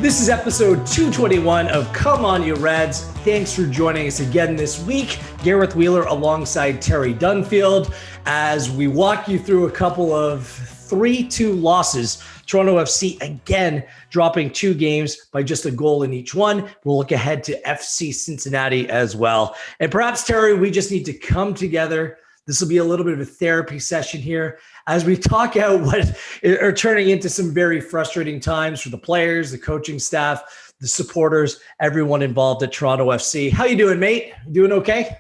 This is episode 221 of Come On You Reds. Thanks for joining us again this week. Gareth Wheeler alongside Terry Dunfield as we walk you through a couple of 3-2 losses. Toronto FC again dropping 2 games by just a goal in each one. We'll look ahead to FC Cincinnati as well. And perhaps, Terry, we just need to come together. This will be a little bit of a therapy session here as we talk out what are turning into some very frustrating times for the players, the coaching staff, the supporters, everyone involved at Toronto FC. How you doing, mate? Doing okay?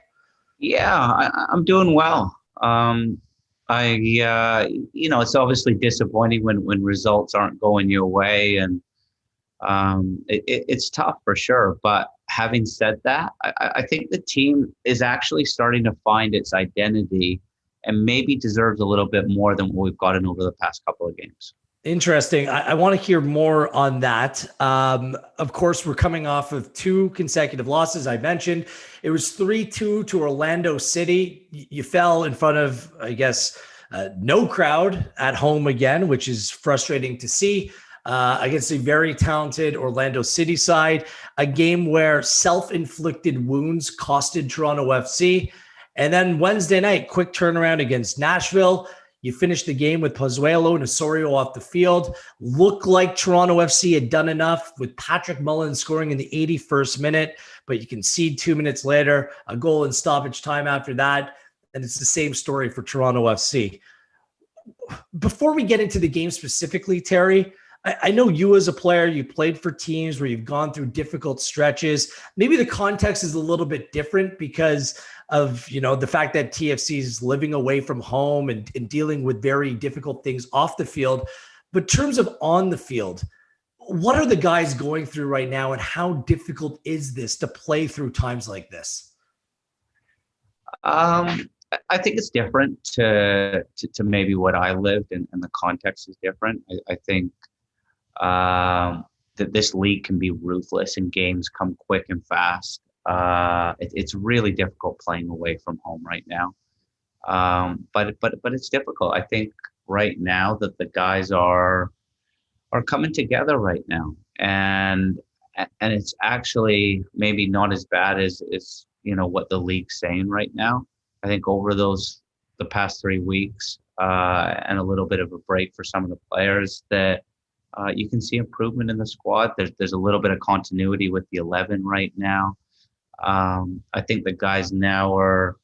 Yeah, I'm doing well. It's obviously disappointing when results aren't going your way, and it's tough for sure. But having said that, I think the team is actually starting to find its identity and maybe deserves a little bit more than what we've gotten over the past couple of games. Interesting. I want to hear more on that. Of course, we're coming off of 2 consecutive losses. I mentioned it was 3-2 to Orlando City. You fell in front of, I guess, no crowd at home again, which is frustrating to see. Against a very talented Orlando City side, a game where self-inflicted wounds costed Toronto FC. And then Wednesday night, quick turnaround against Nashville. You finished the game with Pozuelo and Osorio off the field. Looked like Toronto FC had done enough with Patrick Mullen scoring in the 81st minute, but you concede 2 minutes later, a goal in stoppage time after that. And it's the same story for Toronto FC. Before we get into the game specifically, Terry, I know you as a player, you played for teams where you've gone through difficult stretches. Maybe the context is a little bit different because of, the fact that TFC is living away from home and dealing with very difficult things off the field. But in terms of on the field, what are the guys going through right now, and how difficult is this to play through times like this? I think it's different to maybe what I lived, and the context is different. I think that this league can be ruthless and games come quick and fast. It's really difficult playing away from home right now. But it's difficult. I think right now that the guys are coming together right now, and it's actually maybe not as bad as what the league's saying right now. I think over the past 3 weeks and a little bit of a break for some of the players, that you can see improvement in the squad. There's a little bit of continuity with the 11 right now. I think the guys now are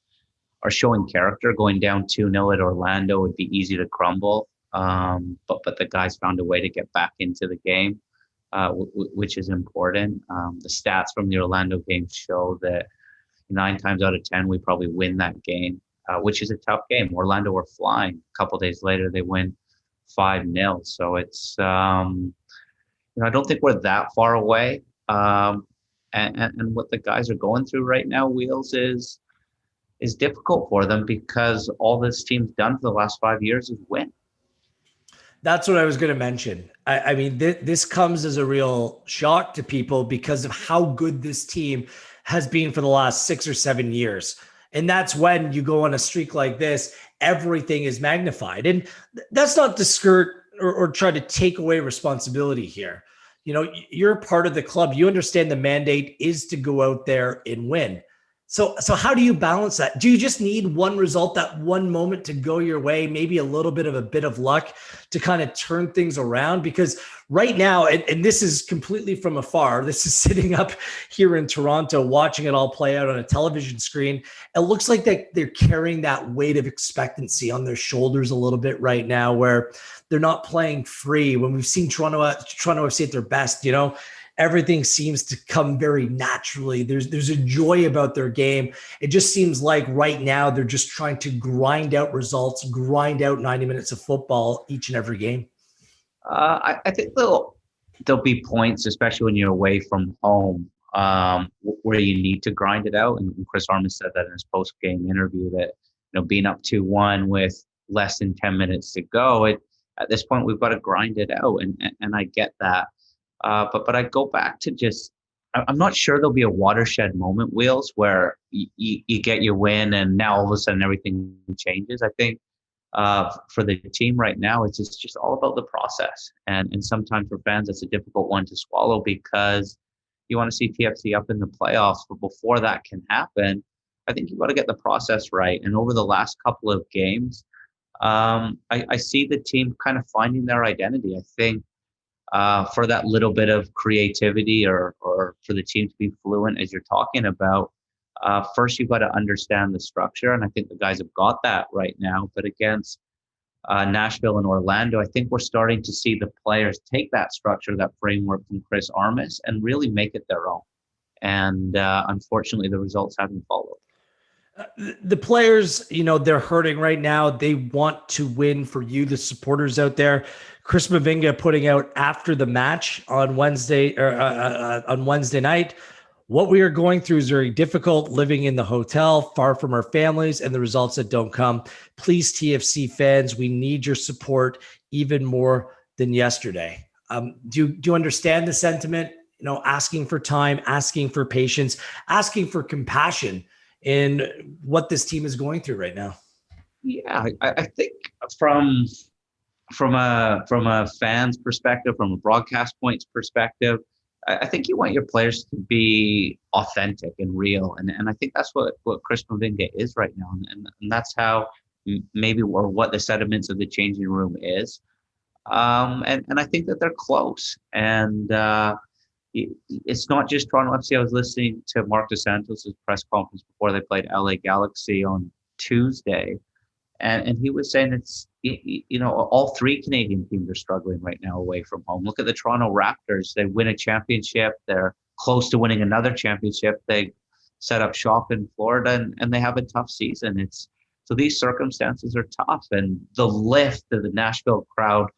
showing character. Going down 2-0 at Orlando would be easy to crumble, but the guys found a way to get back into the game, which is important. The stats from the Orlando game show that 9 times out of 10 we probably win that game, which is a tough game. Orlando were flying. A couple of days later they win 5-0. So it's I don't think we're that far away. And what the guys are going through right now, Wheels, is difficult for them because all this team's done for the last 5 years is win. That's what I was going to mention. I mean, this comes as a real shock to people because of how good this team has been for the last 6 or 7 years. And that's when you go on a streak like this, everything is magnified. And that's not to skirt or try to take away responsibility here. You're a part of the club. You understand the mandate is to go out there and win. So how do you balance that? Do you just need one result, that one moment to go your way, maybe a bit of luck to kind of turn things around? Because right now, and this is completely from afar, this is sitting up here in Toronto, watching it all play out on a television screen. It looks like they're carrying that weight of expectancy on their shoulders a little bit right now, where they're not playing free. When we've seen Toronto FC at their best, everything seems to come very naturally. There's a joy about their game. It just seems like right now they're just trying to grind out results, grind out 90 minutes of football each and every game. I think there'll be points, especially when you're away from home, where you need to grind it out. And Chris Armas said that in his post-game interview that being up 2-1 with less than 10 minutes to go, at this point we've got to grind it out, and I get that. But I go back to just, I'm not sure there'll be a watershed moment, Wheels, where you get your win and now all of a sudden everything changes. I think for the team right now, it's just all about the process. And sometimes for fans, it's a difficult one to swallow because you want to see TFC up in the playoffs. But before that can happen, I think you've got to get the process right. And over the last couple of games, I see the team kind of finding their identity. I think for that little bit of creativity or for the team to be fluent, as you're talking about, first you've got to understand the structure. And I think the guys have got that right now. But against Nashville and Orlando, I think we're starting to see the players take that structure, that framework from Chris Armas and really make it their own. And unfortunately, the results haven't followed. The players, they're hurting right now. They want to win. For you, the supporters out there. Chris Mavinga putting out after the match on Wednesday on Wednesday night. What we are going through is very difficult, living in the hotel, far from our families, and the results that don't come. Please, TFC fans, we need your support even more than yesterday. Do you understand the sentiment? Asking for time, asking for patience, asking for compassion in what this team is going through right now. Yeah, I think from a fan's perspective, from a broadcast points perspective, I think you want your players to be authentic and real, and I think that's what Chris Mavinga is right now, and that's how maybe or what the sentiments of the changing room is, and I think that they're close, and it's not just Toronto FC. I was listening to Mark DeSantos' press conference before they played LA Galaxy on Tuesday, and he was saying it's all three Canadian teams are struggling right now away from home. Look at the Toronto Raptors. They win a championship. They're close to winning another championship. They set up shop in Florida and they have a tough season. So these circumstances are tough, and the lift that the Nashville crowd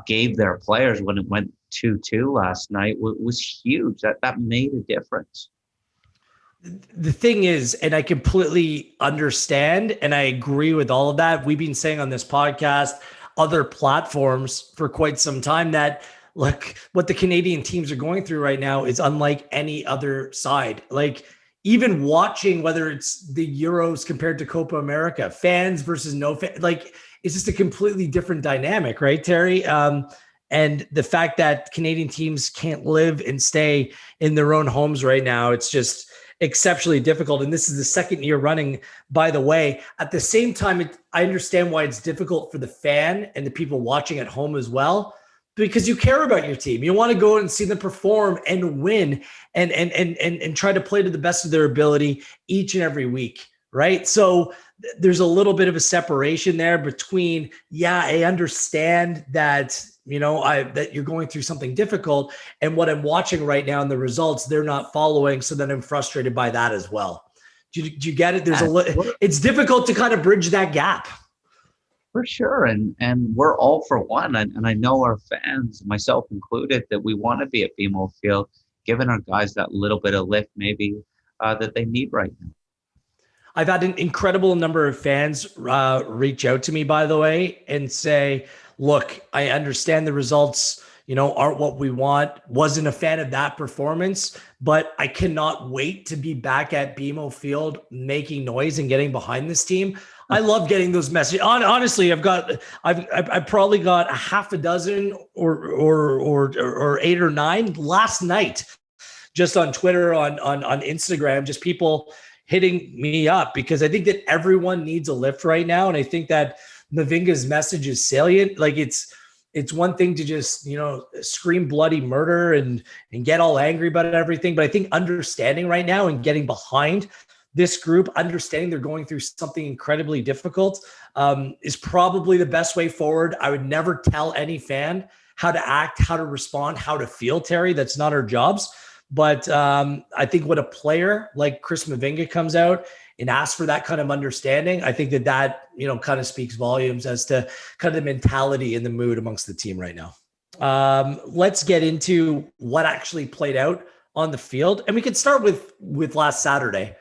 gave their players when it went 2-2 last night was huge. That made a difference. The thing is, and I completely understand and I agree with all of that. We've been saying on this podcast, other platforms for quite some time that, look, what the Canadian teams are going through right now is unlike any other side. Like, even watching, whether it's the Euros compared to Copa America, fans versus no fans, like, it's just a completely different dynamic, right, Terry? And the fact that Canadian teams can't live and stay in their own homes right now, it's just exceptionally difficult. And this is the second year running, by the way. At the same time, I understand why it's difficult for the fan and the people watching at home as well, because you care about your team. You want to go and see them perform and win and try to play to the best of their ability each and every week, right? So there's a little bit of a separation there between, yeah, I understand that, that you're going through something difficult, and what I'm watching right now in the results, they're not following. So then I'm frustrated by that as well. Do you get it? It's difficult to kind of bridge that gap. For sure. And we're all for one. And I know our fans, myself included, that we want to be at BMO Field, giving our guys that little bit of lift maybe that they need right now. I've had an incredible number of fans reach out to me, by the way, and say, look, I understand the results, aren't what we want. Wasn't a fan of that performance, but I cannot wait to be back at BMO Field making noise and getting behind this team. I love getting those messages. Honestly, I've probably got a half a dozen or 8 or 9 last night, just on Twitter, on Instagram, just people hitting me up, because I think that everyone needs a lift right now. And I think that Mavinga's message is salient. Like, it's one thing to just, scream bloody murder and get all angry about everything. But I think understanding right now and getting behind this group, understanding they're going through something incredibly difficult, is probably the best way forward. I would never tell any fan how to act, how to respond, how to feel, Terry. That's not our jobs. But I think when a player like Chris Mavinga comes out and asks for that kind of understanding, I think that kind of speaks volumes as to kind of the mentality and the mood amongst the team right now. Let's get into what actually played out on the field. And we could start with last Saturday.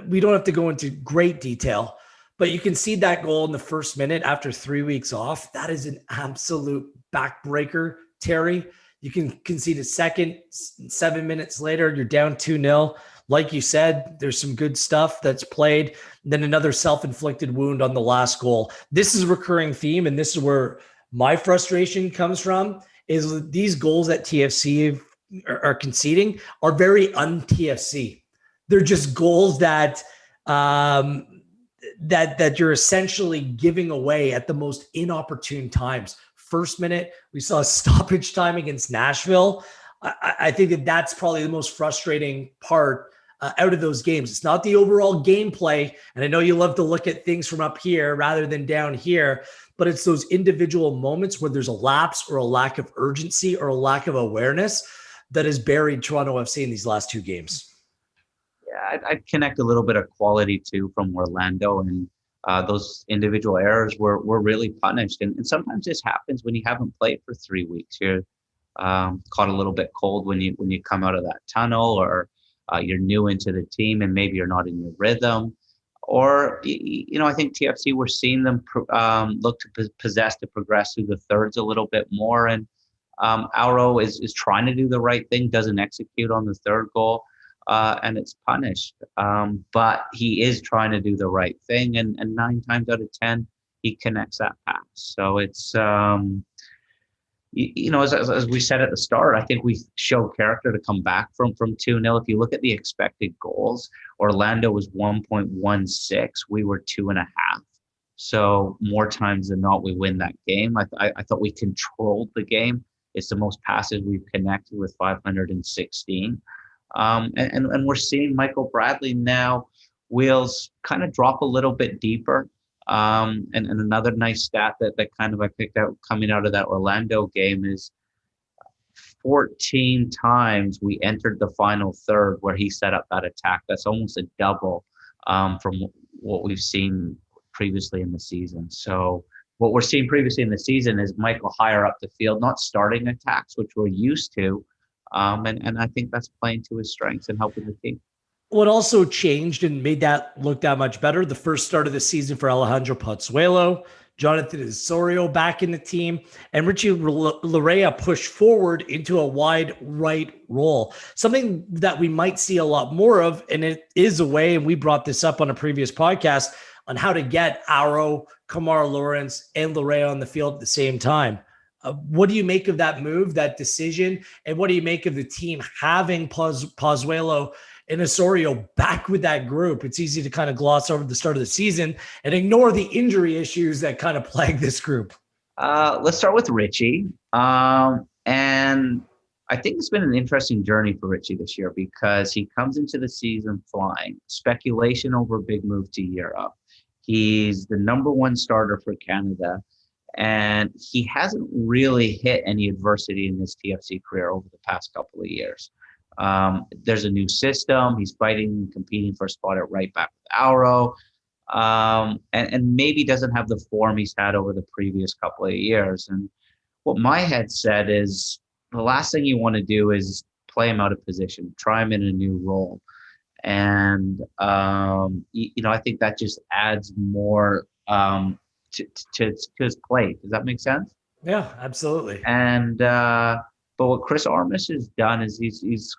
We don't have to go into great detail, but you can see that goal in the first minute after 3 weeks off. That is an absolute backbreaker, Terry. You can concede a second, 7 minutes later, you're down 2-0. like you said, there's some good stuff that's played. Then another self-inflicted wound on the last goal. This is a recurring theme, and this is where my frustration comes from, is these goals that TFC are conceding are very un-TFC. They're just goals that that you're essentially giving away at the most inopportune times. First minute, we saw a stoppage time against Nashville. I think that that's probably the most frustrating part out of those games. It's not the overall gameplay, and I know you love to look at things from up here rather than down here, but it's those individual moments where there's a lapse or a lack of urgency or a lack of awareness that has buried Toronto FC in these last two games. Yeah, I'd connect a little bit of quality too from Orlando, and those individual errors were really punished. And sometimes this happens when you haven't played for 3 weeks. You're caught a little bit cold when you come out of that tunnel, or you're new into the team and maybe you're not in your rhythm. Or, I think TFC, we're seeing them look to possess to progress through the thirds a little bit more. And Auro is trying to do the right thing, doesn't execute on the third goal, and it's punished. But he is trying to do the right thing, and 9 times out of 10, he connects that pass. So it's, as we said at the start, I think we show character to come back from 2-0. If you look at the expected goals, Orlando was 1.16. We were 2.5. So more times than not, we win that game. I thought we controlled the game. It's the most passes we've connected with 516. And we're seeing Michael Bradley now, wheels kind of drop a little bit deeper. And another nice stat that kind of I picked out coming out of that Orlando game is 14 times we entered the final third where he set up that attack. That's almost a double from what we've seen previously in the season. So what we're seeing previously in the season is Michael higher up the field, not starting attacks, which we're used to. And I think that's playing to his strengths and helping the team. What also changed and made that look that much better, the first start of the season for Alejandro Pozuelo, Jonathan Osorio back in the team, and Richie Larea pushed forward into a wide right role. Something that we might see a lot more of, and it is a way, and we brought this up on a previous podcast, on how to get Auro, Kamar Lawrence, and Larea on the field at the same time. What do you make of that move, that decision, and what do you make of the team having Pozuelo and Osorio back with that group? It's easy to kind of gloss over the start of the season and ignore the injury issues that kind of plague this group. Let's start with Richie. And I think it's been an interesting journey for Richie this year because he comes into the season flying. Speculation over a big move to Europe. He's the number 1 starter for Canada, and he hasn't really hit any adversity in his TFC career over the past couple of years. There's a new system. He's fighting and competing for a spot at right back with Auro, and maybe doesn't have the form he's had over the previous couple of years. And what my head said is the last thing you want to do is play him out of position, try him in a new role. And, I think that just adds more to his play. Does that make sense? Yeah, absolutely. And, but what Chris Armas has done is he's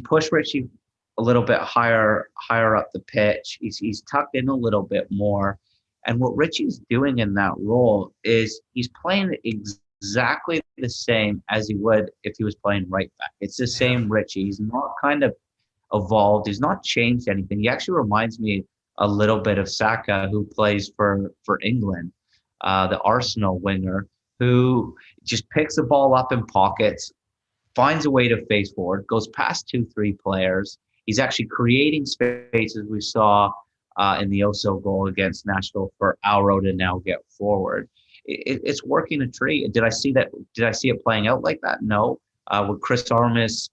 pushed Richie a little bit higher up the pitch. He's tucked in a little bit more. And what Richie's doing in that role is he's playing exactly the same as he would if he was playing right back. It's the same Richie. He's not kind of evolved. He's not changed anything. He actually reminds me a little bit of Saka, who plays for England, the Arsenal winger, who just picks the ball up in pockets, finds a way to face forward, goes past 2-3 players. He's actually creating spaces. We saw in the Oso goal against Nashville for Auro to now get forward. It's working a treat. Did I see it playing out like that? No. With Chris Armas,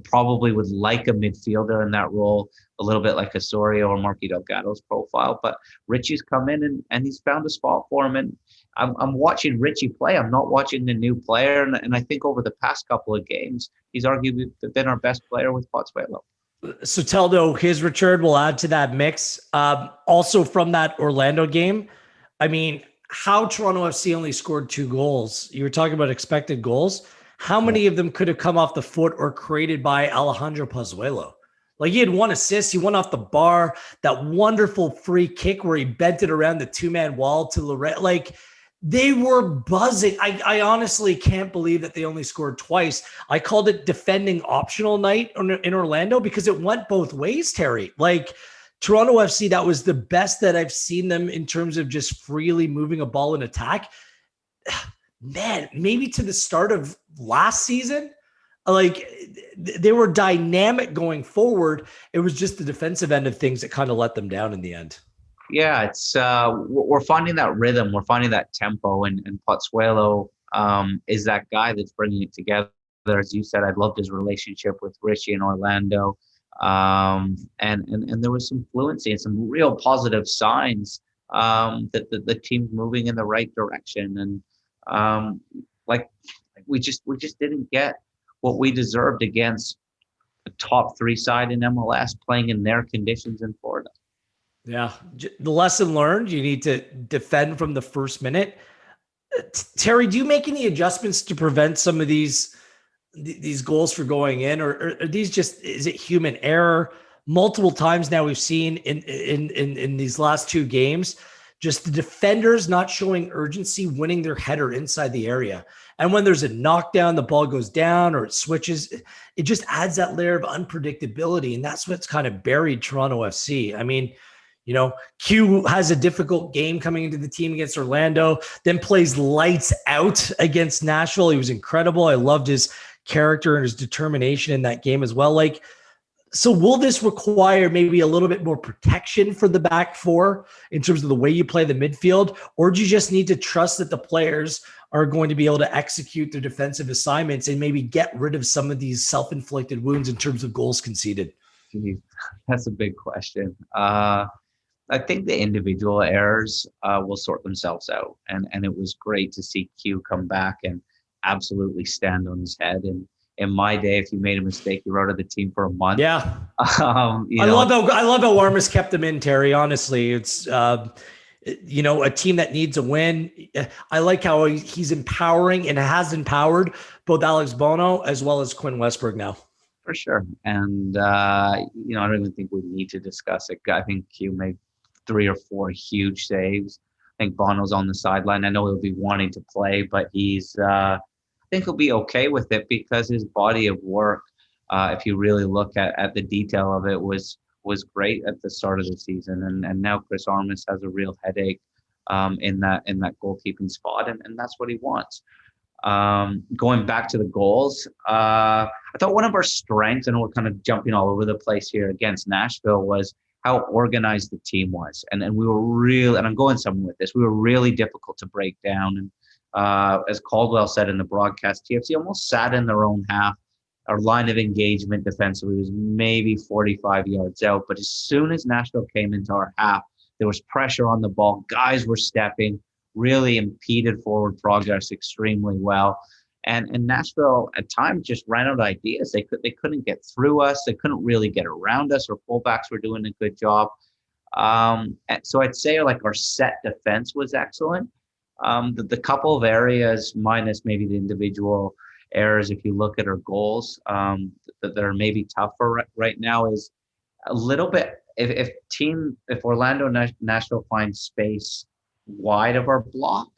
probably would like a midfielder in that role, a little bit like Osorio or Marky Delgado's profile. But Richie's come in and he's found a spot for him. And I'm watching Richie play. I'm not watching the new player. And I think over the past couple of games, he's arguably been our best player with Pozuelo. Soteldo, his return will add to that mix. Also from that Orlando game, I mean, how Toronto FC only scored 2 goals. You were talking about expected goals. how many of them could have come off the foot or created by Alejandro Pozuelo? Like, he had one assist, he went off the bar, that wonderful free kick where he bent it around the two-man wall to Lorette. Like, they were buzzing. I honestly can't believe that they only scored twice. I called it defending optional night in Orlando because it went both ways, Terry. Like, Toronto FC, that was the best that I've seen them in terms of just freely moving a ball in attack. Man, maybe to the start of last season, like, they were dynamic going forward. It was just the defensive end of things that kind of let them down in the end. Yeah, it's we're finding that rhythm, we're finding that tempo, and Pozuelo is that guy that's bringing it together. As you said, I loved his relationship with Richie in Orlando, and there was some fluency and some real positive signs that the team's moving in the right direction, and like we just didn't get what we deserved against a top 3 side in MLS playing in their conditions in Florida. Yeah. The lesson learned, you need to defend from the first minute. Terry, do you make any adjustments to prevent some of these goals for going in, or are these just, is it human error? Multiple times now we've seen in these last 2 games, just the defenders not showing urgency, winning their header inside the area. And when there's a knockdown, the ball goes down or it switches, it just adds that layer of unpredictability. And that's what's kind of buried Toronto FC. I mean, Q has a difficult game coming into the team against Orlando, then plays lights out against Nashville. He was incredible. I loved his character and his determination in that game as well. Like, so will this require maybe a little bit more protection for the back 4 in terms of the way you play the midfield? Or do you just need to trust that the players are going to be able to execute their defensive assignments and maybe get rid of some of these self-inflicted wounds in terms of goals conceded? Jeez, that's a big question. I think the individual errors will sort themselves out. And it was great to see Q come back and absolutely stand on his head. And in my day, if you made a mistake, you were out of the team for a month. Yeah. I love how Armas kept him in, Terry. Honestly, it's, a team that needs a win. I like how he's empowering and has empowered both Alex Bono as well as Quinn Westberg now. For sure. And, I don't even think we need to discuss it. I think Q made 3 or 4 huge saves. I think Bono's on the sideline. I know he'll be wanting to play, but I think he'll be okay with it because his body of work, if you really look at the detail of it, was great at the start of the season. And now Chris Armas has a real headache in that goalkeeping spot, and that's what he wants. Going back to the goals, I thought one of our strengths, and we're kind of jumping all over the place here against Nashville, was how organized the team was. And we were really, and I'm going somewhere with this, we were really difficult to break down. And as Caldwell said in the broadcast, TFC almost sat in their own half. Our line of engagement defensively was maybe 45 yards out. But as soon as Nashville came into our half, there was pressure on the ball. Guys were stepping, really impeded forward progress extremely well. And Nashville at times just ran out of ideas. They couldn't get through us. They couldn't really get around us. Our fullbacks were doing a good job. So I'd say like our set defense was excellent. The couple of areas, minus maybe the individual errors, if you look at our goals, that are maybe tougher right now, is a little bit. If Orlando Nashville finds space wide of our block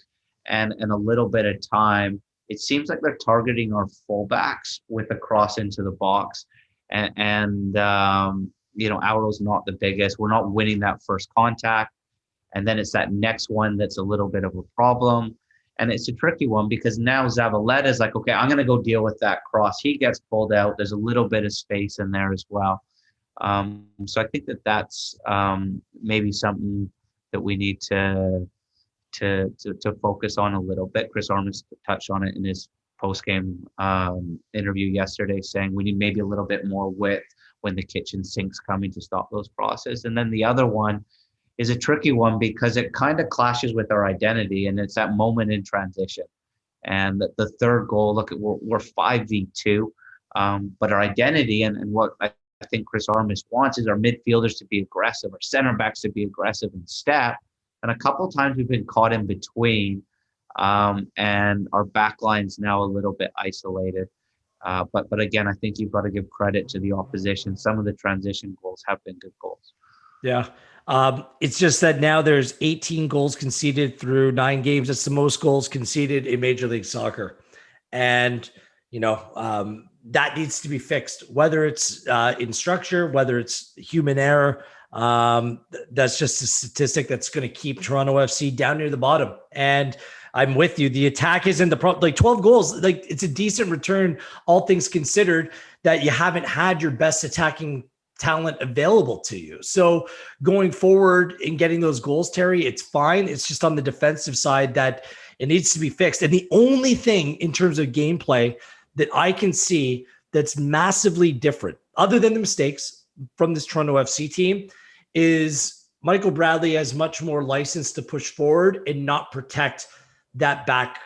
and a little bit of time, it seems like they're targeting our fullbacks with a cross into the box. And Auro's not the biggest. We're not winning that first contact. And then it's that next one that's a little bit of a problem. And it's a tricky one because now Zavaleta is like, okay, I'm going to go deal with that cross. He gets pulled out. There's a little bit of space in there as well. So I think that's maybe something that we need to focus on a little bit. Chris Armas touched on it in his post-game interview yesterday, saying we need maybe a little bit more width when the kitchen sink's coming to stop those crosses. And then the other one is a tricky one because it kind of clashes with our identity, and it's that moment in transition. And the third goal, look, we're 5v2, but our identity and what I think Chris Armas wants is our midfielders to be aggressive, our center backs to be aggressive and step. And a couple of times we've been caught in between, And our back line's now a little bit isolated. But again, I think you've got to give credit to the opposition. Some of the transition goals have been good goals. Yeah. It's just that now there's 18 goals conceded through 9 games. That's the most goals conceded in Major League Soccer. And, that needs to be fixed, whether it's in structure, whether it's human error. That's just a statistic that's going to keep Toronto FC down near the bottom. And I'm with you. The attack isn't the problem. Like 12 goals, like it's a decent return, all things considered, that you haven't had your best attacking talent available to you. So going forward and getting those goals, Terry, it's fine. It's just on the defensive side that it needs to be fixed. And the only thing in terms of gameplay that I can see that's massively different, other than the mistakes from this Toronto FC team, is Michael Bradley has much more license to push forward and not protect that back,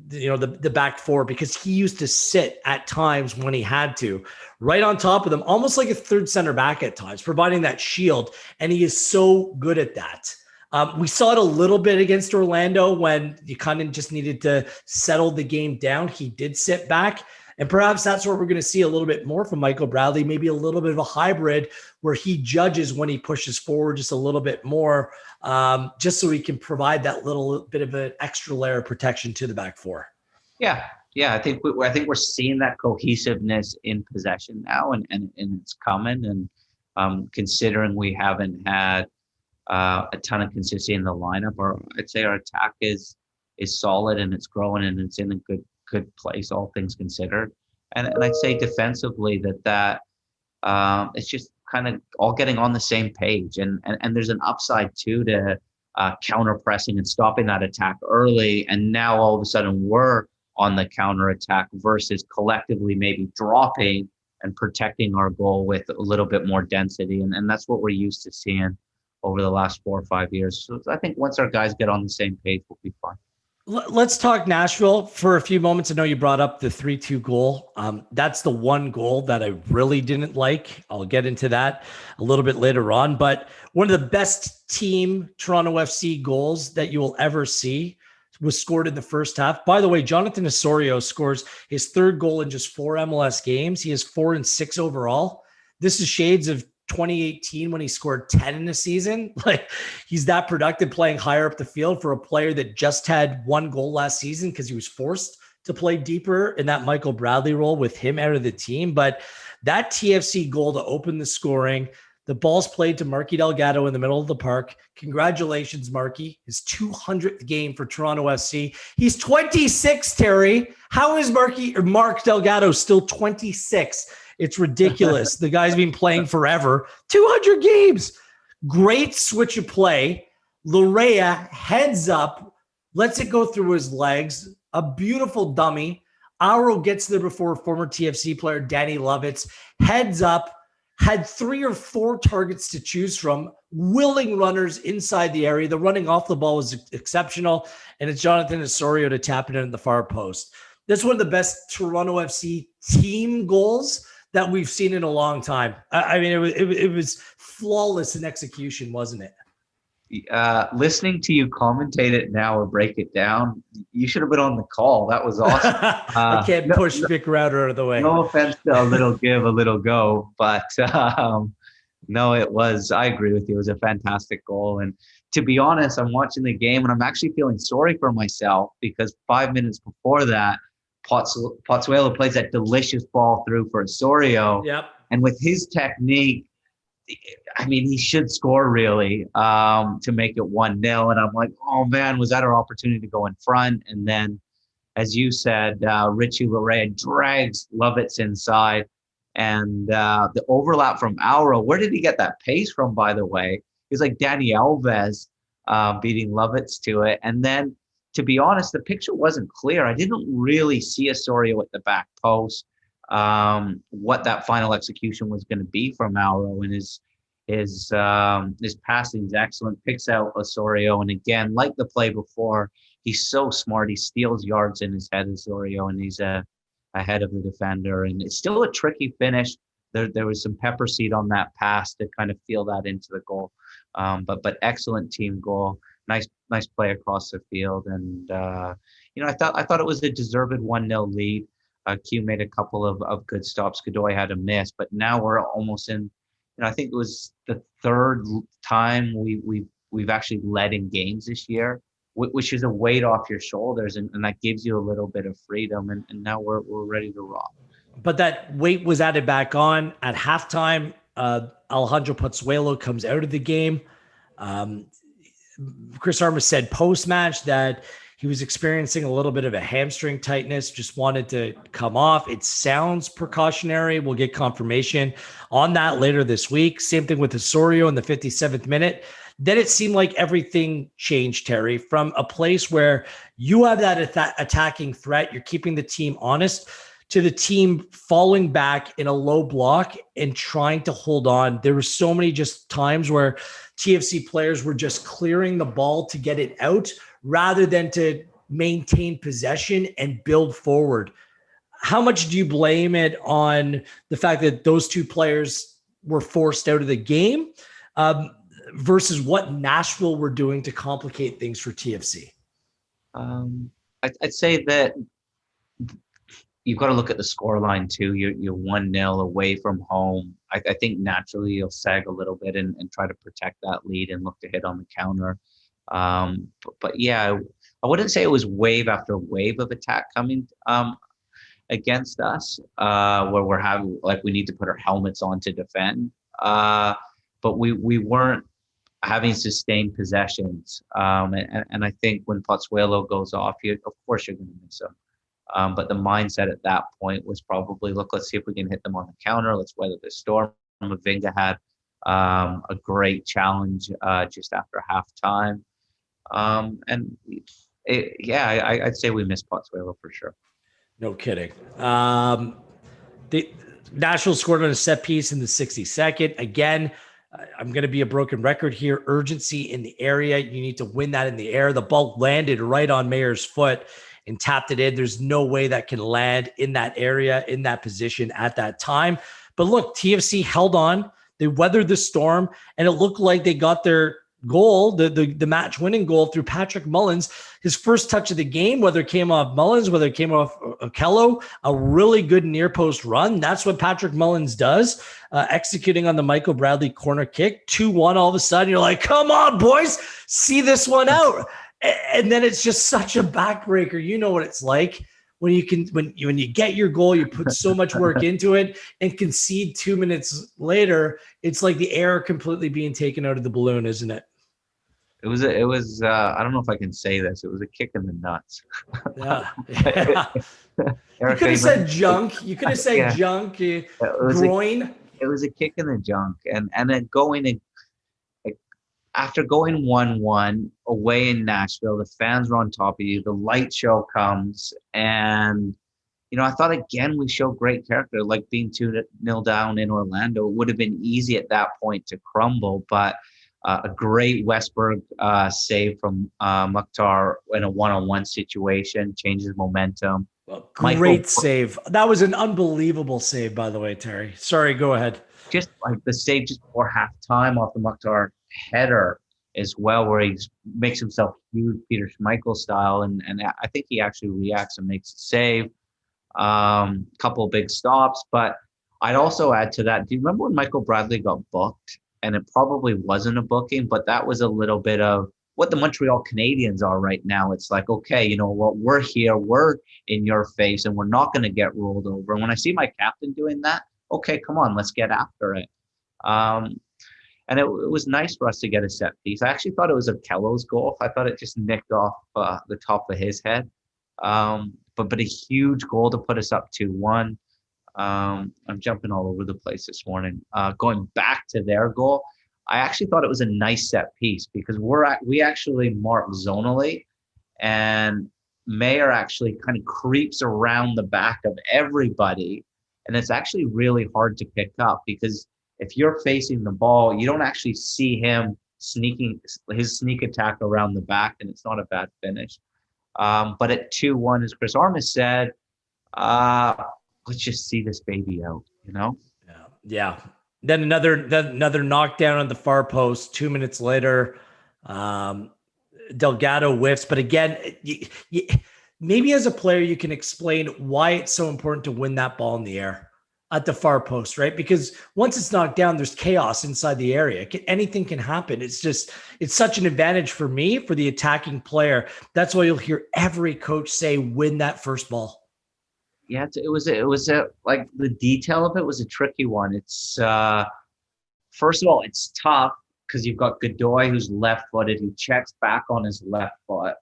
the back four, because he used to sit at times when he had to, right on top of them, almost like a third center back at times, providing that shield. And he is so good at that. We saw it a little bit against Orlando when you kind of just needed to settle the game down. He did sit back. And perhaps that's where we're going to see a little bit more from Michael Bradley, maybe a little bit of a hybrid where he judges when he pushes forward just a little bit more, just so he can provide that little bit of an extra layer of protection to the back four. Yeah. I think we're seeing that cohesiveness in possession now, and it's coming. And considering we haven't had a ton of consistency in the lineup, or I'd say our attack is solid and it's growing and it's in a good place, all things considered. And I'd say defensively that it's just kind of all getting on the same page. And there's an upside too to counter pressing and stopping that attack early. And now all of a sudden we're on the counter attack versus collectively maybe dropping and protecting our goal with a little bit more density. And that's what we're used to seeing over the last 4 or 5 years. So I think once our guys get on the same page, we'll be fine. Let's talk Nashville for a few moments. I know you brought up the 3-2 goal. That's the one goal that I really didn't like. I'll get into that a little bit later on. But one of the best team Toronto FC goals that you will ever see was scored in the first half. By the way, Jonathan Osorio scores his third goal in just 4 MLS games. He has 4 and 6 overall. This is shades of 2018 when he scored 10 in a season. Like, he's that productive playing higher up the field for a player that just had 1 goal last season because he was forced to play deeper in that Michael Bradley role with him out of the team. But that TFC goal to open the scoring, the ball's played to Marky Delgado in the middle of the park. Congratulations, Marky. His 200th game for Toronto FC. He's 26, Terry. How is Mark Delgado still 26? It's ridiculous. The guy's been playing forever. 200 games. Great switch of play. Larea heads up, lets it go through his legs. A beautiful dummy. Auro gets there before former TFC player Danny Lovitz. Heads up, had 3 or 4 targets to choose from. Willing runners inside the area. The running off the ball was exceptional. And it's Jonathan Osorio to tap it in the far post. That's one of the best Toronto FC team goals that we've seen in a long time. I mean, it was flawless in execution, wasn't it? Listening to you commentate it now or break it down, you should have been on the call. That was awesome. I can't push Vic Router out of the way. No offense to a little give, a little go, but no, it was. I agree with you. It was a fantastic goal. And to be honest, I'm watching the game and I'm actually feeling sorry for myself because 5 minutes before that, Pozuelo plays that delicious ball through for Osorio. Yep. And with his technique, I mean, he should score really to make it 1-0. And I'm like, oh man, was that our opportunity to go in front? And then, as you said, Richie Larea drags Lovitz inside. And the overlap from Auro, where did he get that pace from, by the way? He's like Danny Alves beating Lovitz to it. And then, to be honest, the picture wasn't clear. I didn't really see Osorio at the back post, what that final execution was going to be from Auro. And his passing is excellent, picks out Osorio. And again, like the play before, he's so smart. He steals yards in his head, Osorio, and he's ahead of the defender. And it's still a tricky finish. There was some pepper seed on that pass to kind of feel that into the goal. But excellent team goal. Nice play across the field. And I thought it was a deserved 1-0 lead. Q made a couple of good stops. Godoy had a miss, but now we're almost in. I think it was the third time we've actually led in games this year, which is a weight off your shoulders, and that gives you a little bit of freedom. And now we're ready to rock. But that weight was added back on at halftime. Alejandro Pozuelo comes out of the game. Chris Armas said post-match that he was experiencing a little bit of a hamstring tightness, just wanted to come off. It sounds precautionary. We'll get confirmation on that later this week. Same thing with Osorio in the 57th minute. Then it seemed like everything changed, Terry, from a place where you have that attacking threat, you're keeping the team honest, to the team falling back in a low block and trying to hold on. There were so many just times where TFC players were just clearing the ball to get it out rather than to maintain possession and build forward. How much do you blame it on the fact that those two players were forced out of the game versus what Nashville were doing to complicate things for TFC? I'd say that you've got to look at the scoreline too. You're 1-0 away from home. I think naturally you'll sag a little bit and try to protect that lead and look to hit on the counter. But yeah, I wouldn't say it was wave after wave of attack coming against us, where we're having we need to put our helmets on to defend. But we weren't having sustained possessions. And I think when Pozuelo goes off, of course you're going to miss him. But the mindset at that point was probably, look, let's see if we can hit them on the counter. Let's weather the storm. Mavinga had a great challenge just after halftime. And I'd say we missed Pozuelo for sure. No kidding. The Nashville scored on a set piece in the 62nd. Again, I'm going to be a broken record here. Urgency in the area. You need to win that in the air. The ball landed right on Mayer's foot and tapped it in. There's no way that can land in that area, in that position at that time. But look, TFC held on. They weathered the storm, and it looked like they got their goal, the match-winning goal through Patrick Mullins. His first touch of the game, whether it came off Mullins, whether it came off Okello, a really good near-post run. That's what Patrick Mullins does, executing on the Michael Bradley corner kick. 2-1 all of a sudden. You're like, come on, boys, see this one out. And then it's just such a backbreaker. You know what it's like when you get your goal, you put so much work into it and concede 2 minutes later. It's like the air completely being taken out of the balloon, isn't it? It was I don't know if I can say this. It was a kick in the nuts. Yeah. You could have said junk. You could have said junk. Groin. It was a kick in the junk, and then going after going 1-1 away in Nashville, the fans were on top of you. The light show comes, and I thought again we showed great character. Like being 2-0 down in Orlando, it would have been easy at that point to crumble, but a great Westberg save from Mukhtar in a one-on-one situation changes momentum. Well, great save. That was an unbelievable save, by the way, Terry. Sorry, go ahead. Just like the save just before halftime off the Mukhtar header as well, where he makes himself huge Peter Schmeichel style, and I think he actually reacts and makes a save. Couple of big stops, but I'd also add to that. Do you remember when Michael Bradley got booked? And it probably wasn't a booking, but that was a little bit of what the Montreal Canadiens are right now. It's like, okay, you know what, we're here, we're in your face, and we're not going to get rolled over. And when I see my captain doing that, okay, come on, let's get after it. And it was nice for us to get a set piece. I actually thought it was Okello's goal. I thought it just nicked off the top of his head. But a huge goal to put us up 2-1. I'm jumping all over the place this morning. Going back to their goal, I actually thought it was a nice set piece because we actually mark zonally, and Mayer actually kind of creeps around the back of everybody, and it's actually really hard to pick up because if you're facing the ball, you don't actually see him sneaking his sneak attack around the back, and it's not a bad finish. But at 2-1, as Chris Armas said, let's just see this baby out, you know? Yeah. Then another knockdown on the far post. 2 minutes later, Delgado whiffs. But again, maybe as a player, you can explain why it's so important to win that ball in the air at the far post, right? Because once it's knocked down, there's chaos inside the area. Anything can happen. It's such an advantage for me, for the attacking player. That's why you'll hear every coach say, win that first ball. Yeah, like the detail of it was a tricky one. It's first of all, it's tough because you've got Godoy who's left-footed, who checks back on his left foot,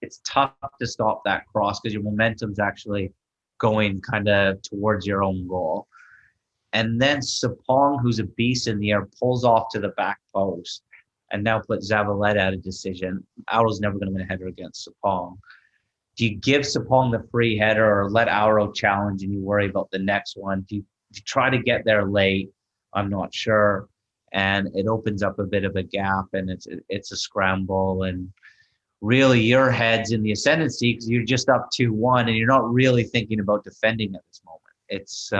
it's tough to stop that cross because your momentum's actually going kind of towards your own goal. And then Sapong, who's a beast in the air, pulls off to the back post and now puts Zavaleta at a decision. Auro's never going to win a header against Sapong. Do you give Sapong the free header or let Auro challenge and you worry about the next one? Do you try to get there late? I'm not sure. And it opens up a bit of a gap and it's a scramble. And really your head's in the ascendancy because you're just up 2-1 and you're not really thinking about defending at this moment. It's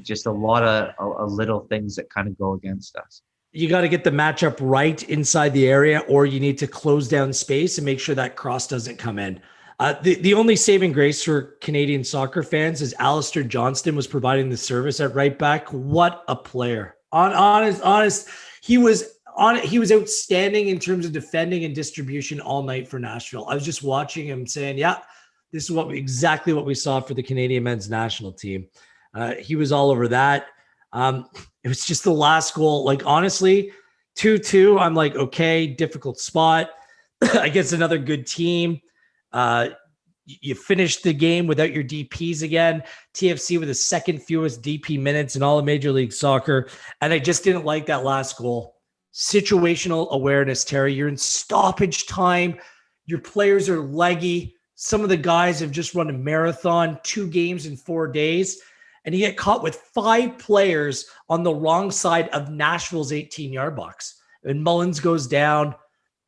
just a lot of little things that kind of go against us. You got to get the matchup right inside the area, or you need to close down space and make sure that cross doesn't come in. The only saving grace for Canadian soccer fans is Alistair Johnston was providing the service at right back. What a player. Honest. He was outstanding in terms of defending and distribution all night for Nashville. I was just watching him saying, yeah, this is exactly what we saw for the Canadian men's national team. He was all over that. It was just the last goal. Like, honestly, 2-2, I'm like, okay, difficult spot against another good team. You finished the game without your DPs again. TFC with the second fewest DP minutes in all of Major League Soccer. And I just didn't like that last goal. Situational awareness, Terry. You're in stoppage time. Your players are leggy. Some of the guys have just run a marathon, 2 games in 4 days. And you get caught with 5 players on the wrong side of Nashville's 18-yard box. And Mullins goes down.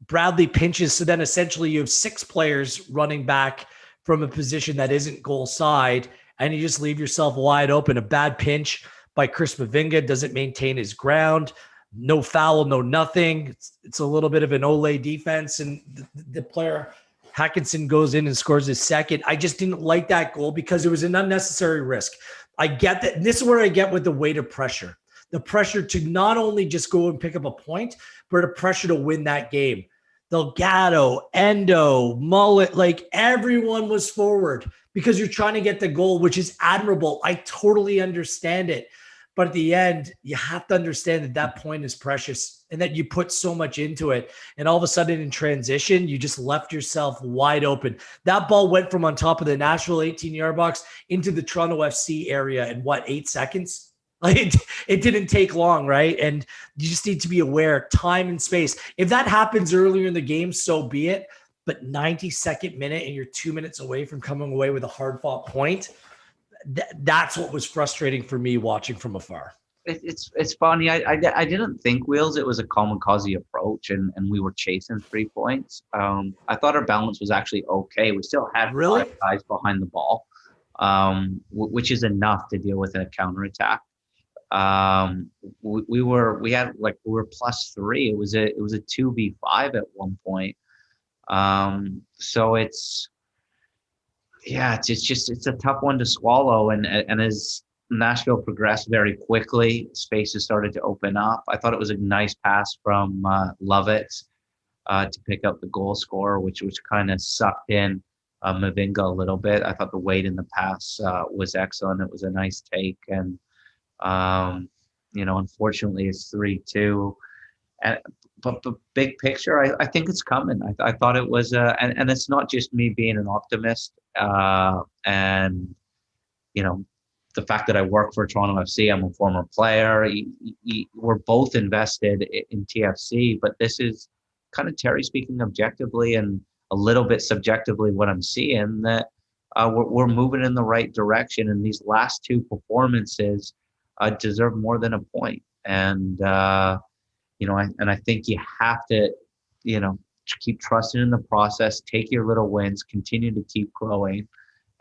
Bradley pinches. So then essentially you have 6 players running back from a position that isn't goal side. And you just leave yourself wide open. A bad pinch by Chris Mavinga doesn't maintain his ground. No foul, no nothing. It's a little bit of an Ole defense. And the player, Hackinson, goes in and scores his second. I just didn't like that goal because it was an unnecessary risk. I get that. And this is where I get with the weight of pressure. The pressure to not only just go and pick up a point, but a pressure to win that game. Delgado, Endo, Mullet, like everyone was forward because you're trying to get the goal, which is admirable. I totally understand it. But at the end, you have to understand that point is precious and that you put so much into it. And all of a sudden in transition, you just left yourself wide open. That ball went from on top of the Nashville 18-yard box into the Toronto FC area in 8 seconds? Like it didn't take long, right? And you just need to be aware, time and space. If that happens earlier in the game, so be it. But 92nd minute and you're 2 minutes away from coming away with a hard-fought point, that's what was frustrating for me watching from afar. It's funny. I didn't think, Wheels, it was a kamikaze approach and we were chasing 3 points. I thought our balance was actually okay. We still had 5 guys behind the ball, which is enough to deal with a counterattack. We were +3. It was a 2v5 at one point. So it's a tough one to swallow. And as Nashville progressed very quickly, spaces started to open up. I thought it was a nice pass from Lovett to pick up the goal scorer, which kind of sucked in Mavinga a little bit. I thought the weight in the pass was excellent. It was a nice take. And, unfortunately it's 3-2. But the big picture, I think it's coming. I thought it was, and it's not just me being an optimist. And, the fact that I work for Toronto FC, I'm a former player. We're both invested in TFC, but this is kind of Terry speaking objectively and a little bit subjectively what I'm seeing, that we're moving in the right direction. And these last 2 performances deserve more than a point. And, I think you have to, keep trusting in the process, take your little wins, continue to keep growing,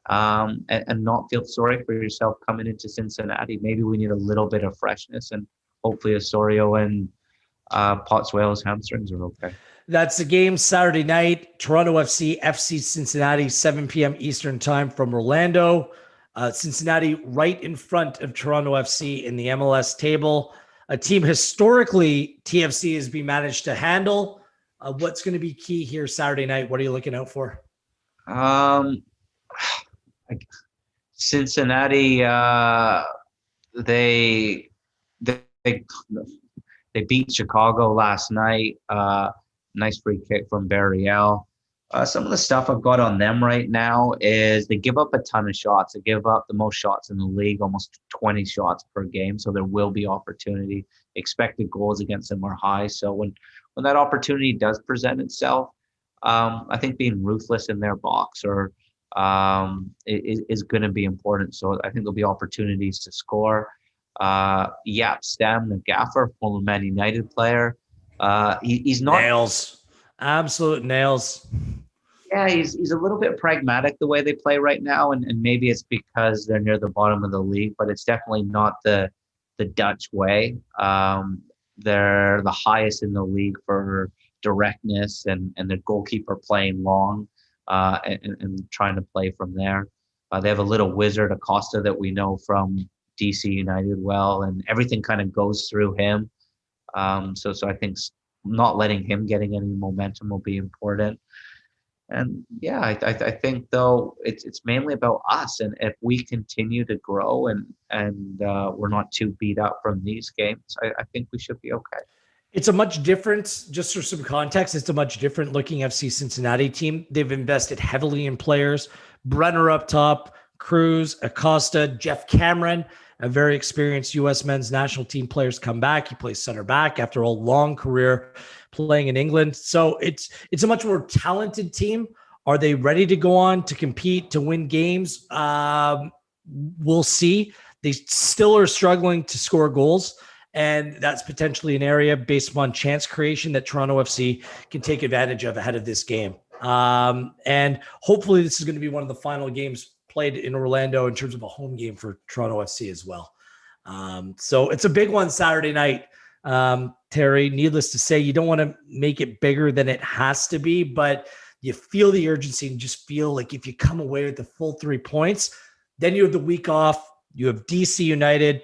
and not feel sorry for yourself coming into Cincinnati. Maybe we need a little bit of freshness, and hopefully Osorio and Pottswale's hamstrings are okay. That's the game Saturday night. Toronto FC Cincinnati, 7 p.m. Eastern time from Orlando. Cincinnati right in front of Toronto FC in the MLS table. A team historically TFC has been managed to handle. What's going to be key here Saturday night? What are you looking out for? Um, Cincinnati, they they they beat Chicago last night. Nice free kick from Barriel. Some of the stuff I've got on them right now is they give up a ton of shots. They give up the most shots in the league, almost 20 shots per game. So there will be opportunity. Expected goals against them are high. So when that opportunity does present itself, I think being ruthless in their box is going to be important. So I think there'll be opportunities to score. Yap Stem, the gaffer, former Man United player. He's not nails, absolute nails. Yeah, he's a little bit pragmatic the way they play right now, and maybe it's because they're near the bottom of the league, but it's definitely not the Dutch way. They're the highest in the league for directness and their goalkeeper playing long and trying to play from there. They have a little wizard, Acosta, that we know from DC United well, and everything kind of goes through him. So I think not letting him getting any momentum will be important. And yeah, I think though it's mainly about us, and if we continue to grow and we're not too beat up from these games, I think we should be okay. It's a much different, just for some context, it's a much different looking FC Cincinnati team. They've invested heavily in players. Brenner up top, Cruz, Acosta, Jeff Cameron, a very experienced U.S. men's national team players come back. He plays center back after a long career playing in England. So it's a much more talented team. Are they ready to go on to compete, to win games? We'll see. They still are struggling to score goals. And that's potentially an area based upon chance creation that Toronto FC can take advantage of ahead of this game. And hopefully this is going to be one of the final games played in Orlando in terms of a home game for Toronto FC as well. So it's a big one Saturday night. Terry, needless to say, you don't want to make it bigger than it has to be, but you feel the urgency and just feel like if you come away with the full 3 points, then you have the week off. You have DC United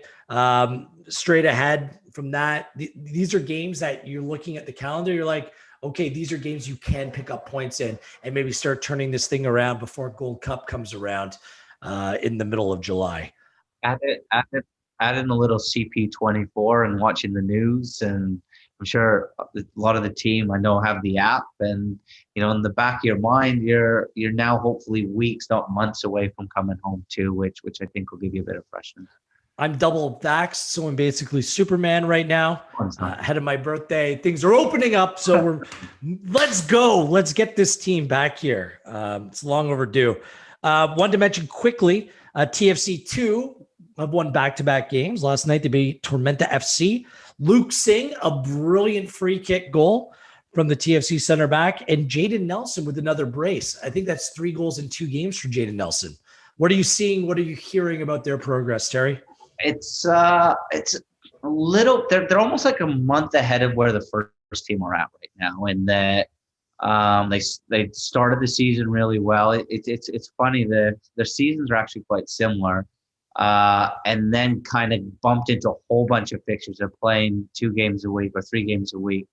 straight ahead from that. These are games that you're looking at the calendar. You're like, okay, these are games you can pick up points in and maybe start turning this thing around before Gold Cup comes around in the middle of July. Add in a little CP24 and watching the news, and I'm sure a lot of the team I know have the app, and in the back of your mind, you're now hopefully weeks, not months away from coming home too, which I think will give you a bit of freshness. I'm double vaxxed, so I'm basically Superman right now. Ahead of my birthday, things are opening up, so let's go. Let's get this team back here. It's long overdue. Wanted to mention quickly, TFC2 have won back-to-back games. Last night they beat Tormenta FC. Luke Singh, a brilliant free kick goal from the TFC center back, and Jaden Nelson with another brace. I think that's 3 goals in 2 games for Jaden Nelson. What are you seeing? What are you hearing about their progress, Terry? It's a little. They're almost like a month ahead of where the first team are at right now, and that they started the season really well. It's funny, their seasons are actually quite similar, and then kind of bumped into a whole bunch of fixtures. They're playing 2 games a week or 3 games a week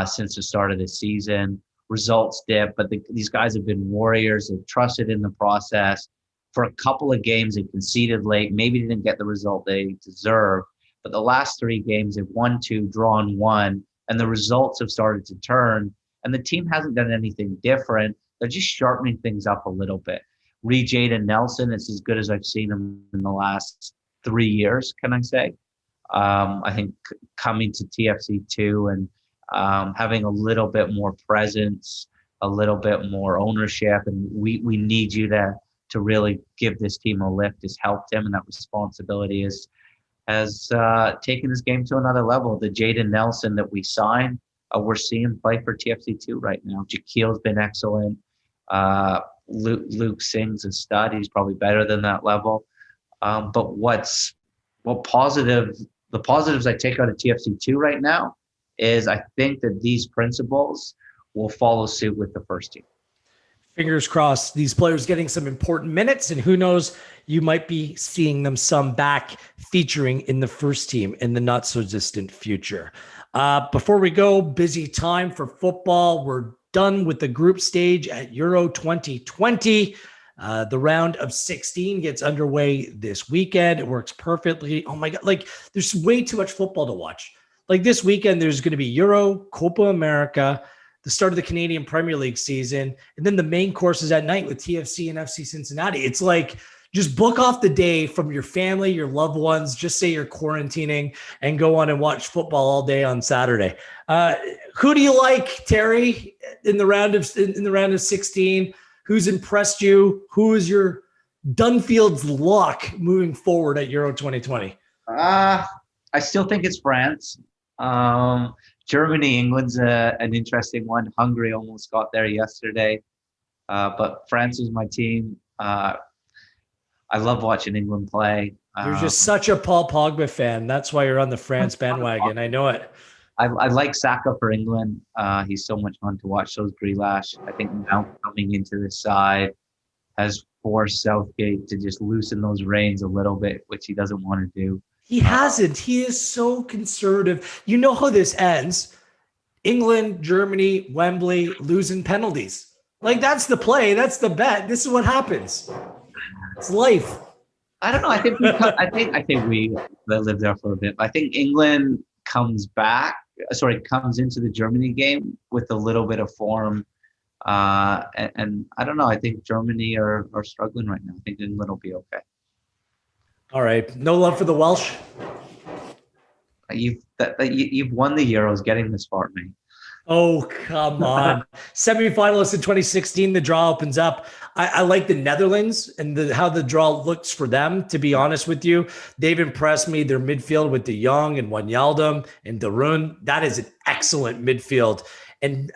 since the start of the season. Results dip, but these guys have been warriors. They've trusted in the process. For a couple of games, they conceded late. Maybe didn't get the result they deserve. But the last 3 games, they've won 2, drawn 1, and the results have started to turn. And the team hasn't done anything different. They're just sharpening things up a little bit. Jaden Nelson is as good as I've seen him in the last 3 years, can I say? I think coming to TFC2 and having a little bit more presence, a little bit more ownership, and we need you to really give this team a lift has helped him, and that responsibility has taken this game to another level. The Jaden Nelson that we signed, we're seeing play for TFC2 right now. Jaquil's been excellent. Luke Singh's a stud. He's probably better than that level. But the positives I take out of TFC2 right now is I think that these principles will follow suit with the first team. Fingers crossed, these players getting some important minutes, and who knows, you might be seeing them some back featuring in the first team in the not so distant future. Before we go, busy time for football. We're done with the group stage at Euro 2020. The round of 16 gets underway this weekend. It works perfectly. Oh my God. Like, there's way too much football to watch. Like, this weekend, there's going to be Euro, Copa America, the start of the Canadian Premier League season, and then the main courses at night with TFC and FC Cincinnati. It's like, just book off the day from your family, your loved ones. Just say you're quarantining and go on and watch football all day on Saturday. Who do you like, Terry, in the round of 16? Who's impressed you? Who is your Dunfield's lock moving forward at Euro 2020? I still think it's France. Germany, England's an interesting one. Hungary almost got there yesterday, but France is my team. I love watching England play. You're just such a Paul Pogba fan. That's why you're on the France bandwagon. I know it. I like Saka for England. He's so much fun to watch. So is Grealish. I think Mount coming into the side has forced Southgate to just loosen those reins a little bit, which he doesn't want to do. He hasn't. He is so conservative. You know how this ends. England, Germany, Wembley, losing penalties. Like, that's the play. That's the bet. This is what happens. It's life. I don't know. I think we lived there for a bit. I think England comes into the Germany game with a little bit of form. And I don't know. I think Germany are struggling right now. I think England will be okay. All right. No love for the Welsh? You've won the Euros getting this far, mate. Oh, come on. Semifinalists in 2016, the draw opens up. I like the Netherlands and how the draw looks for them, to be honest with you. They've impressed me. Their midfield with De Jong and Wijnaldum and De Roon. That is an excellent midfield. And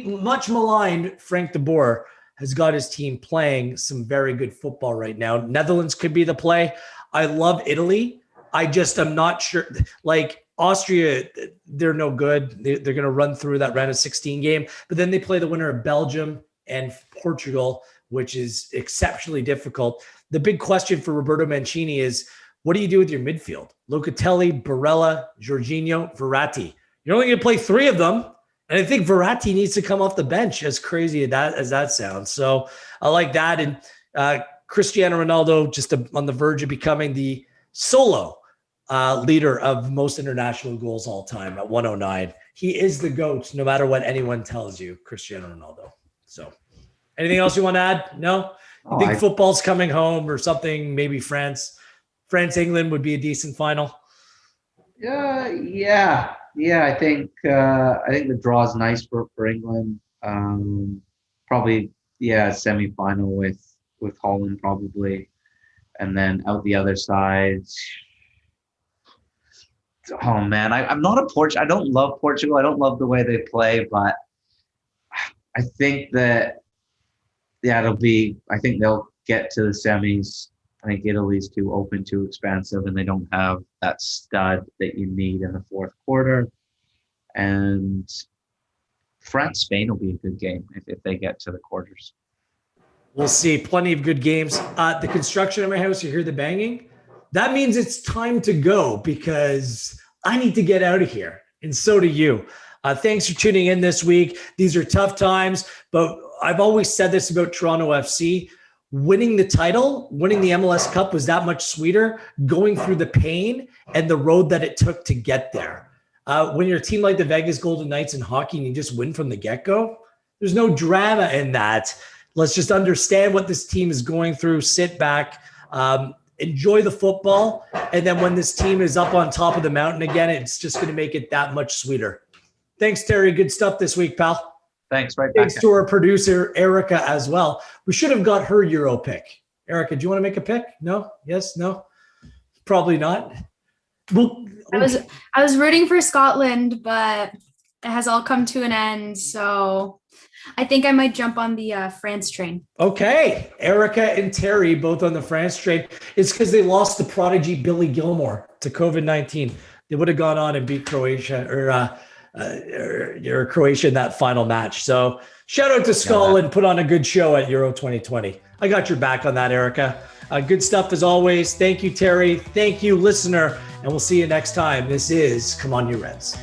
much maligned Frank de Boer has got his team playing some very good football right now. Netherlands could be the play. I love Italy. I'm not sure. Like, Austria, they're no good. They're going to run through that round of 16 game. But then they play the winner of Belgium and Portugal, which is exceptionally difficult. The big question for Roberto Mancini is, what do you do with your midfield? Locatelli, Barella, Jorginho, Verratti. You're only going to play 3 of them. And I think Verratti needs to come off the bench, as crazy as that sounds. So I like that. And Cristiano Ronaldo just on the verge of becoming the solo leader of most international goals all time at 109. He is the GOAT, no matter what anyone tells you, Cristiano Ronaldo. So anything else you want to add? No? You think football's coming home or something? Maybe France, England would be a decent final? Yeah. I think the draw is nice for England. Probably, semifinal with Holland probably. And then out the other side, oh man, I'm not a Portugal. I don't love Portugal. I don't love the way they play, but I think that I think they'll get to the semis. I think Italy's too open, too expansive, and they don't have that stud that you need in the fourth quarter. And France-Spain will be a good game if they get to the quarters. We'll see. Plenty of good games. The construction of my house, you hear the banging? That means it's time to go because I need to get out of here. And so do you. Thanks for tuning in this week. These are tough times, but I've always said this about Toronto FC. Winning the title, winning the MLS Cup was that much sweeter, going through the pain and the road that it took to get there. When you're a team like the Vegas Golden Knights in hockey and you just win from the get-go, there's no drama in that. Let's just understand what this team is going through, sit back, enjoy the football, and then when this team is up on top of the mountain again, it's just going to make it that much sweeter. Thanks, Terry. Good stuff this week, pal. Thanks, right back. Thanks to our producer, Erica, as well. We should have got her Euro pick. Erica, do you want to make a pick? No? Yes? No? Probably not. Well, I was rooting for Scotland, but it has all come to an end. So I think I might jump on the France train. Okay. Erica and Terry both on the France train. It's because they lost the prodigy Billy Gilmore to COVID-19. They would have gone on and beat Croatia or your Croatia in that final match. So shout out to Scotland, put on a good show at Euro 2020. I got your back on that, Erica. Good stuff as always. Thank you, Terry. Thank you, listener. And we'll see you next time. This is Come On You Reds.